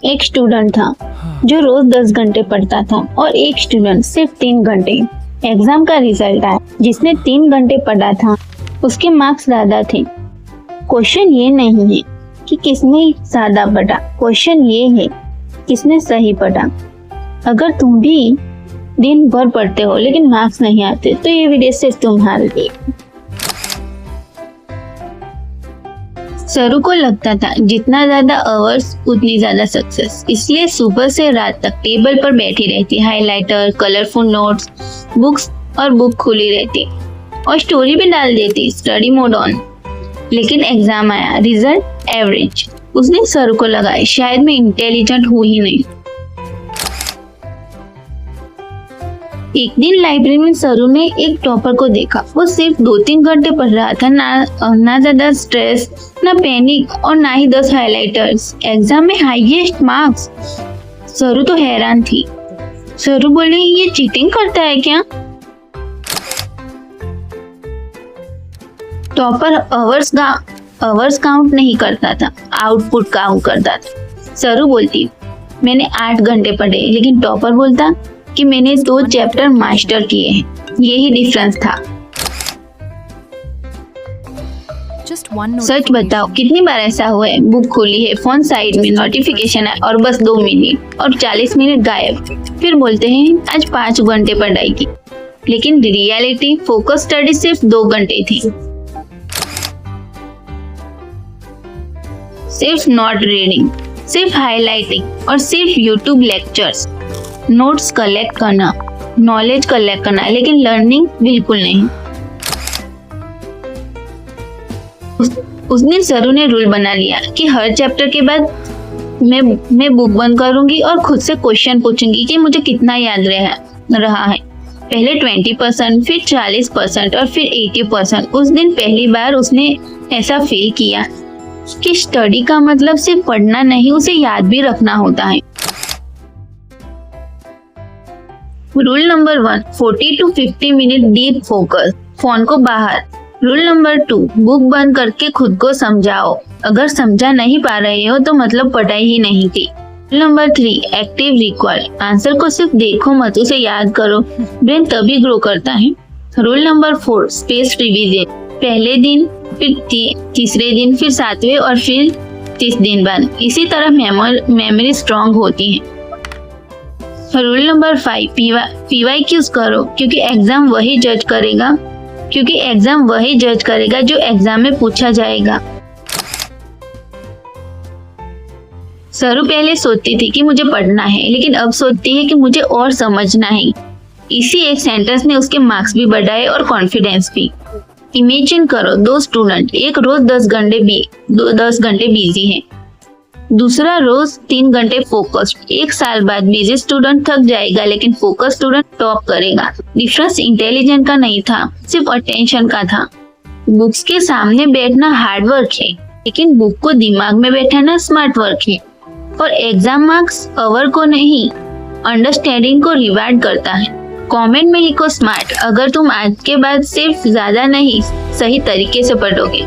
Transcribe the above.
एक स्टूडेंट था जो रोज 10 घंटे पढ़ता था और एक स्टूडेंट सिर्फ 3 घंटे। एग्जाम का रिजल्ट आया, जिसने 3 घंटे पढ़ा था उसके मार्क्स ज्यादा थे। क्वेश्चन ये नहीं है कि किसने ज्यादा पढ़ा, क्वेश्चन ये है किसने सही पढ़ा। अगर तुम भी दिन भर पढ़ते हो लेकिन मार्क्स नहीं आते तो ये वीडियो सिर्फ तुम्हारे लिए। सरू को लगता था जितना ज्यादा आवर्स उतनी ज्यादा सक्सेस, इसलिए सुबह से रात तक टेबल पर बैठी रहती, हाइलाइटर, कलरफुल नोट्स, बुक्स और बुक खुली रहती और स्टोरी भी डाल देती, स्टडी मोड ऑन। लेकिन एग्जाम आया, रिजल्ट एवरेज। उस दिन सरू को लगा शायद मैं इंटेलिजेंट हूँ ही नहीं। एक दिन लाइब्रेरी में सरू ने एक टॉपर को देखा। वो सिर्फ 2-3 घंटे पढ़ रहा था, ना ज्यादा स्ट्रेस, ना पैनिक और ना ही 10 हाइलाइटर्स। एग्जाम में हाईएस्ट मार्क्स। सरू तो हैरान थी। सरू बोली, ये चीटिंग करता है क्या? टॉपर आवर्स काउंट नहीं करता था, आउटपुट काउंट करता था। सरू बोलती, मैंने 8 घंटे पढ़े, लेकिन टॉपर बोलता कि मैंने 2 चैप्टर मास्टर किए हैं। यही डिफरेंस था। सच बताओ, कितनी बार ऐसा हुआ है? बुक खुली है, फोन साइड में, नोटिफिकेशन है और बस 2 मिनट और 40 मिनट गायब। फिर बोलते हैं आज 5 घंटे पढ़ाई की, लेकिन रियलिटी फोकस स्टडी सिर्फ 2 घंटे थी। सिर्फ नोट रीडिंग, सिर्फ हाईलाइटिंग और सिर्फ यूट्यूब लेक्चर्स। नोट्स कलेक्ट करना, नॉलेज कलेक्ट करना, लेकिन लर्निंग बिल्कुल नहीं। उस दिन सरू ने रूल बना लिया कि हर चैप्टर के बाद मैं बुक बंद करूंगी और खुद से क्वेश्चन पूछूंगी कि मुझे कितना याद रहा है। पहले 20%, फिर 40% और फिर 80%। उस दिन पहली बार उसने ऐसा फील किया कि स्टडी का मतलब सिर्फ पढ़ना नहीं, उसे याद भी रखना होता है। Rule number 1, 40 to 50 minute deep focus, phone को बाहर। रूल नंबर 2, बुक बंद करके खुद को समझाओ। अगर समझा नहीं पा रहे हो तो मतलब पढ़ाई ही नहीं थी। Rule number 3, active recall, answer को सिर्फ देखो मत, उसे याद करो। ब्रेन तभी ग्रो करता है। रूल नंबर 4, स्पेस रिवीजन, पहले दिन, फिर तीसरे दिन, फिर 7वें और फिर 30 दिन बाद। इसी तरह मेमोरी स्ट्रॉन्ग होती है। रूल नंबर 5, PYQs करो, क्योंकि एग्जाम वही जज करेगा जो एग्जाम में पूछा जाएगा। सरू पहले सोचती थी कि मुझे पढ़ना है, लेकिन अब सोचती है कि मुझे और समझना है। इसी एक सेंटेंस ने उसके मार्क्स भी बढ़ाए और कॉन्फिडेंस भी। इमेजिन करो, 2 स्टूडेंट, एक रोज 10 घंटे बिजी है, दूसरा रोज 3 घंटे फोकस्ड। 1 साल बाद बिजी स्टूडेंट थक जाएगा, लेकिन फोकस स्टूडेंट टॉप करेगा। डिफरेंस इंटेलिजेंट का नहीं था, सिर्फ अटेंशन का था। बुक्स के सामने बैठना हार्ड वर्क है, लेकिन बुक को दिमाग में बैठाना स्मार्ट वर्क है। और एग्जाम मार्क्स आवर को नहीं, अंडरस्टैंडिंग को रिवार्ड करता है। कमेंट में लिखो स्मार्ट, अगर तुम आज के बाद सिर्फ ज्यादा नहीं, सही तरीके से पढ़ोगे।